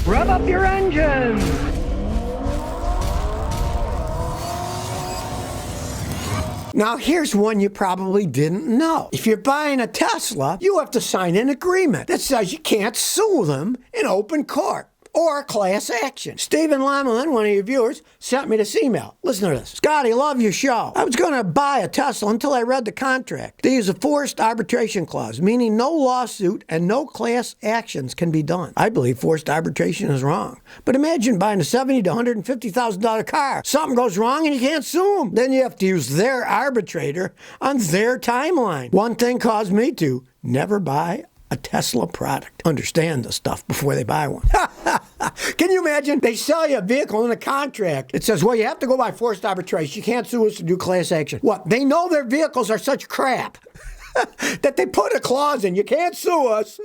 Rev up your engines! Now, here's one you probably didn't know. If you're buying a Tesla, you have to sign an agreement that says you can't sue them in open court or class action. Stephen Lamelin, one of your viewers, sent me this email. Listen to this. Scotty, love your show. I was going to buy a Tesla until I read the contract. They use a forced arbitration clause, meaning no lawsuit and no class actions can be done. I believe forced arbitration is wrong. But imagine buying a $70,000 to $150,000 car. Something goes wrong and you can't sue them. Then you have to use their arbitrator on their timeline. One thing caused me to never buy a Tesla product. Understand the stuff before they buy one. Can you imagine? They sell you a vehicle in a contract. It says, well, you have to go by forced arbitration. You can't sue us to do class action. What? They know their vehicles are such crap that they put a clause in. You can't sue us.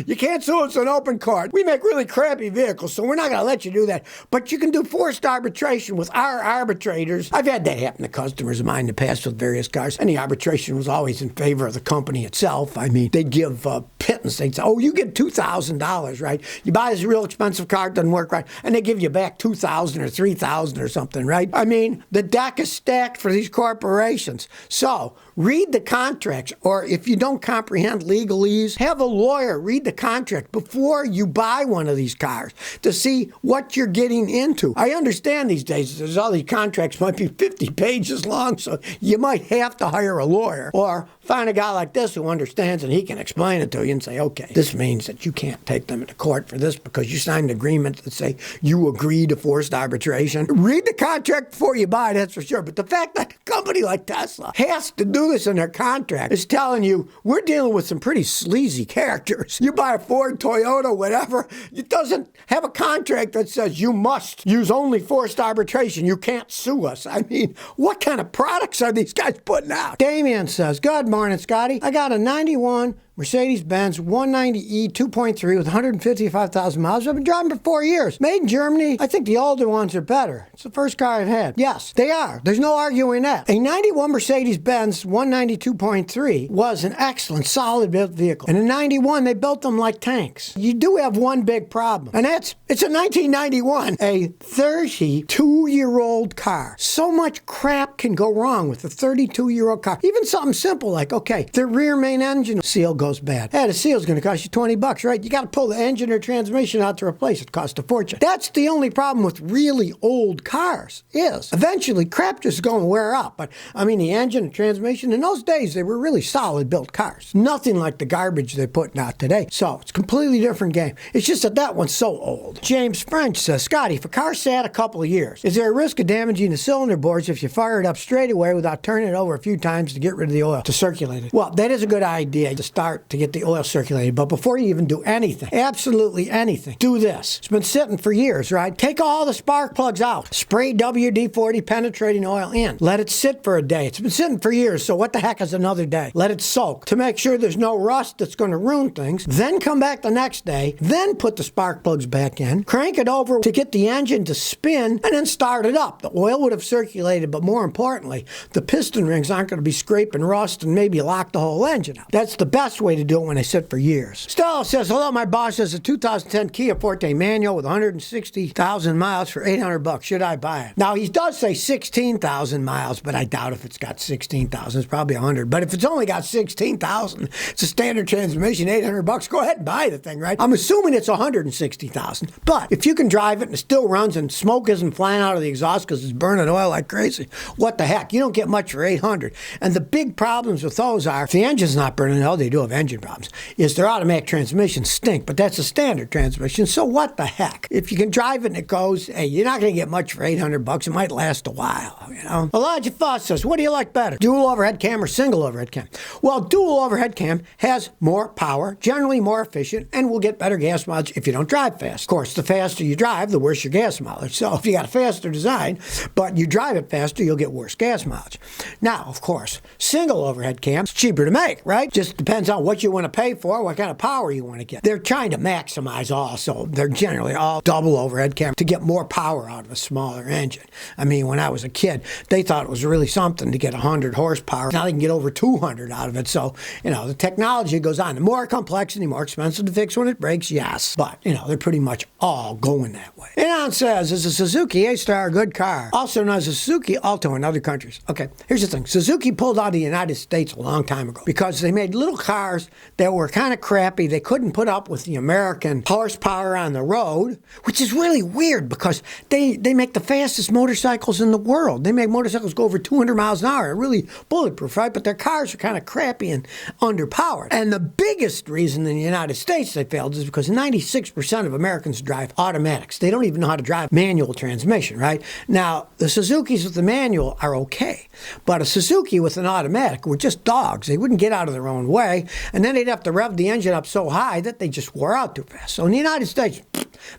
You can't sue us in open court. We make really crappy vehicles, so we're not going to let you do that. But you can do forced arbitration with our arbitrators. I've had that happen to customers of mine in the past with various cars, and the arbitration was always in favor of the company itself. I mean, they'd give pittance. They'd say, oh, you get $2,000, right? You buy this real expensive car, it doesn't work right, and they give you back $2,000 or $3,000 or something, right? I mean, the deck is stacked for these corporations. So read the contracts. Or if you don't comprehend legalese, have a lawyer read the contract before you buy one of these cars to see what you're getting into. I understand these days there's all these contracts might be 50 pages long, so you might have to hire a lawyer or find a guy like this who understands and he can explain it to you and say, okay, this means that you can't take them into court for this because you signed an agreement that say you agree to forced arbitration. Read the contract before you buy, that's for sure. But the fact that a company like Tesla has to do this in their contract is telling you we're dealing with some pretty sleazy characters. You buy a Ford, Toyota, whatever, it doesn't have a contract that says you must use only forced arbitration. You can't sue us. I mean, what kind of products are these guys putting out? Damien says, good morning, Scotty. I got a 91 Mercedes-Benz 190E 2.3 with 155,000 miles. I've been driving for 4 years. Made in Germany. I think the older ones are better. It's the first car I've had. Yes, they are. There's no arguing that. A 91 Mercedes-Benz 190 2.3 was an excellent, solid built vehicle. And in 91, they built them like tanks. You do have one big problem, and it's a 1991, a 32-year-old car. So much crap can go wrong with a 32-year-old car. Even something simple like, okay, the rear main engine seal goes bad. Hey, the seal's going to cost you $20, right? You got to pull the engine or transmission out to replace it. Costs a fortune. That's the only problem with really old cars is eventually crap just going to wear out. But I mean, the engine and transmission, in those days, they were really solid built cars. Nothing like the garbage they're putting out today. So it's a completely different game. It's just that one's so old. James French says, Scotty, if a car sat a couple of years, is there a risk of damaging the cylinder boards if you fire it up straight away without turning it over a few times to get rid of the oil to circulate it? Well, that is a good idea to start to get the oil circulated. But before you even do anything, absolutely anything, do this. It's been sitting for years, right? Take all the spark plugs out. Spray WD-40 penetrating oil in. Let it sit for a day. It's been sitting for years, so what the heck is another day? Let it soak to make sure there's no rust that's going to ruin things. Then come back the next day. Then put the spark plugs back in. Crank it over to get the engine to spin and then start it up. The oil would have circulated, but more importantly, the piston rings aren't going to be scraping rust and maybe lock the whole engine out. That's the best way to do it when they sit for years. Stella says, hello, my boss has a 2010 Kia Forte manual with 160,000 miles for $800. Should I buy it? Now, he does say 16,000 miles, but I doubt if it's got 16,000. It's probably 100. But if it's only got 16,000, it's a standard transmission, $800. Go ahead and buy the thing, right? I'm assuming it's 160,000. But if you can drive it and it still runs and smoke isn't flying out of the exhaust because it's burning oil like crazy, what the heck? You don't get much for 800. And the big problems with those are, if the engine's not burning oil, they do have engine problems, is their automatic transmissions stink, but that's a standard transmission, so what the heck? If you can drive it and it goes, hey, you're not going to get much for $800. It might last a while, you know? Elijah Foss says, what do you like better, dual overhead cam or single overhead cam? Well, dual overhead cam has more power, generally more efficient, and will get better gas mileage if you don't drive fast. Of course, the faster you drive, the worse your gas mileage. So if you got a faster design, but you drive it faster, you'll get worse gas mileage. Now, of course, single overhead cam is cheaper to make, right? Just depends on know what you want to pay for, what kind of power you want to get. They're trying to maximize all, so they're generally all double overhead cam to get more power out of a smaller engine. I mean, when I was a kid, they thought it was really something to get 100 horsepower. Now they can get over 200 out of it. So, the technology goes on. The more complexity, more expensive to fix when it breaks, yes. But, they're pretty much all going that way. And on says, is a Suzuki A-Star a good car? Also known as a Suzuki Alto in other countries. Okay, here's the thing. Suzuki pulled out of the United States a long time ago because they made little cars that were kind of crappy. They couldn't put up with the American horsepower on the road, which is really weird because they make the fastest motorcycles in the world. They make motorcycles go over 200 miles an hour. They're really bulletproof, right? But their cars are kind of crappy and underpowered. And the biggest reason in the United States they failed is because 96% of Americans drive automatics. They don't even know how to drive manual transmission, right? Now, the Suzukis with the manual are okay, but a Suzuki with an automatic were just dogs. They wouldn't get out of their own way, and then they'd have to rev the engine up so high that they just wore out too fast. So in the United States,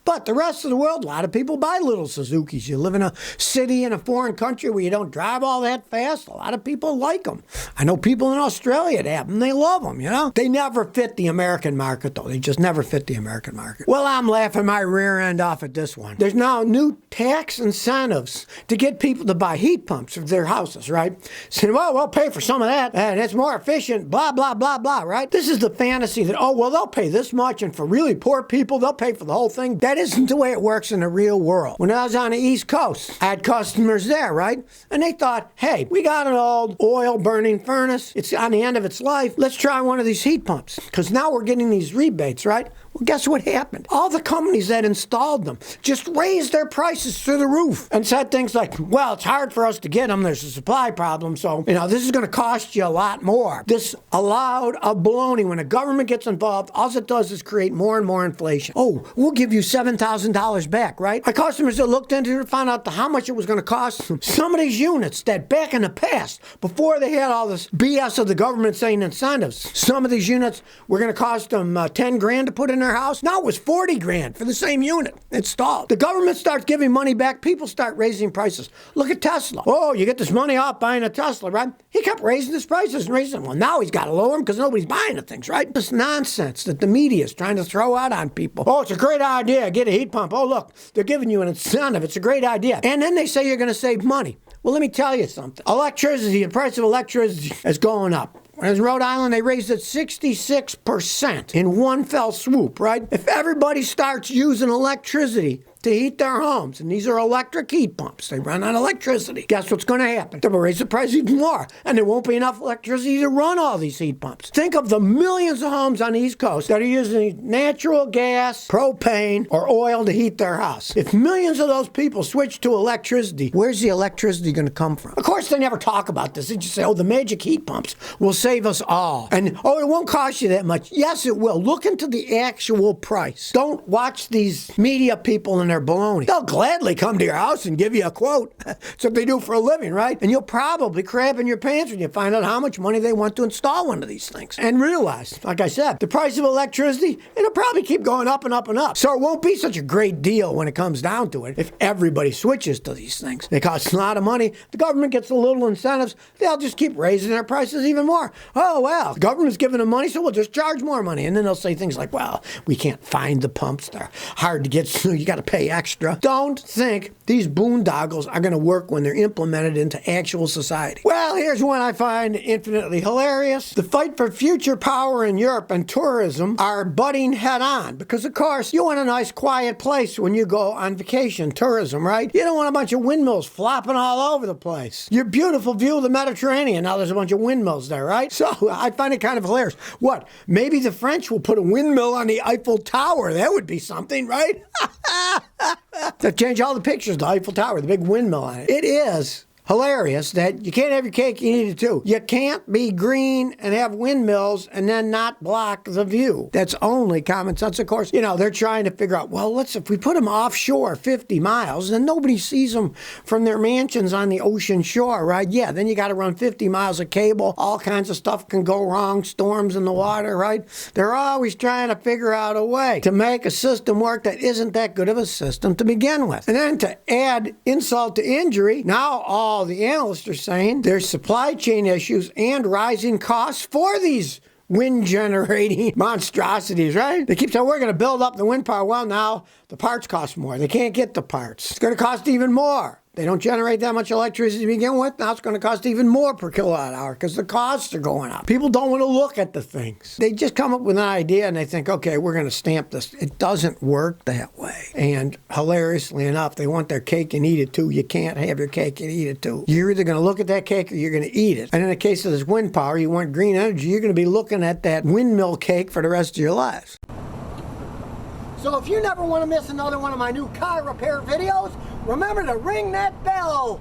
but the rest of the world, a lot of people buy little Suzukis. You live in a city in a foreign country where you don't drive all that fast, a lot of people like them. I know people in Australia that have them. They love them, They never fit the American market, though. They just never fit the American market. Well, I'm laughing my rear end off at this one. There's now new tax incentives to get people to buy heat pumps for their houses, right? Saying, well, we'll pay for some of that, and it's more efficient, blah, blah, blah, blah, right? This is the fantasy that, they'll pay this much, and for really poor people, they'll pay for the whole thing. That isn't the way it works in the real world. When I was on the East Coast, I had customers there, right? And they thought, hey, we got an old oil-burning furnace. It's on the end of its life. Let's try one of these heat pumps, because now we're getting these rebates, right? Well, guess what happened? All the companies that installed them just raised their prices through the roof and said things like, well, it's hard for us to get them. There's a supply problem. So, this is going to cost you a lot more. This allowed a baloney. When the government gets involved, all it does is create more and more inflation. Oh, we'll give you $7,000 back, right? My customers that looked into it found out how much it was going to cost them. Some of these units that back in the past, before they had all this BS of the government saying incentives, some of these units were going to cost them 10 grand to put in their house. Now it was 40 grand for the same unit installed. The government starts giving money back. People start raising prices. Look at Tesla. Oh, you get this money off buying a Tesla, right? He kept raising his prices and raising them. Well, now he's got to lower them because nobody's buying the things, right? This nonsense that the media is trying to throw out on people. Oh, it's a great idea. Get a heat pump. Oh, look, they're giving you an incentive. It's a great idea. And then they say you're going to save money. Well, let me tell you something. Electricity, the price of electricity is going up. When in Rhode Island, they raised it 66% in one fell swoop, right? If everybody starts using electricity to heat their homes, and these are electric heat pumps, they run on electricity, guess what's going to happen? They'll raise the price even more, and there won't be enough electricity to run all these heat pumps. Think of the millions of homes on the East Coast that are using natural gas, propane, or oil to heat their house. If millions of those people switch to electricity, where's the electricity going to come from? Of course, they never talk about this. They just say, the magic heat pumps will save us all. And, it won't cost you that much. Yes, it will. Look into the actual price. Don't watch these media people and their baloney. They'll gladly come to your house and give you a quote. That's what they do for a living, right? And you'll probably crap in your pants when you find out how much money they want to install one of these things. And realize, like I said, the price of electricity, it'll probably keep going up and up and up. So it won't be such a great deal when it comes down to it if everybody switches to these things. They cost a lot of money. The government gets a little incentives. They'll just keep raising their prices even more. Oh, well, the government's giving them money, so we'll just charge more money. And then they'll say things like, well, we can't find the pumps. They're hard to get, so you got to pay extra. Don't think these boondoggles are going to work when they're implemented into actual society. Well, here's one I find infinitely hilarious. The fight for future power in Europe and tourism are butting head on because, of course, you want a nice quiet place when you go on vacation, tourism, right? You don't want a bunch of windmills flopping all over the place. Your beautiful view of the Mediterranean, now there's a bunch of windmills there, right? So I find it kind of hilarious. What? Maybe the French will put a windmill on the Eiffel Tower. That would be something, right? To change all the pictures, the Eiffel Tower, the big windmill on it. It is hilarious that you can't have your cake, you need it too. You can't be green and have windmills and then not block the view. That's only common sense. Of course, they're trying to figure out, well, if we put them offshore 50 miles, then nobody sees them from their mansions on the ocean shore, right? Yeah, then you got to run 50 miles of cable. All kinds of stuff can go wrong, storms in the water, right? They're always trying to figure out a way to make a system work that isn't that good of a system to begin with. And then to add insult to injury, now all the analysts are saying there's supply chain issues and rising costs for these wind generating monstrosities, right? They keep saying, we're going to build up the wind power. Well, now the parts cost more. They can't get the parts. It's going to cost even more. They don't generate that much electricity to begin with. Now it's going to cost even more per kilowatt hour because the costs are going up. People don't want to look at the things. They just come up with an idea and they think, okay, we're going to stamp this. It doesn't work that way. And hilariously enough, they want their cake and eat it too. You can't have your cake and eat it too. You're either going to look at that cake or you're going to eat it. And in the case of this wind power, you want green energy, you're going to be looking at that windmill cake for the rest of your lives. So if you never want to miss another one of my new car repair videos, remember to ring that bell.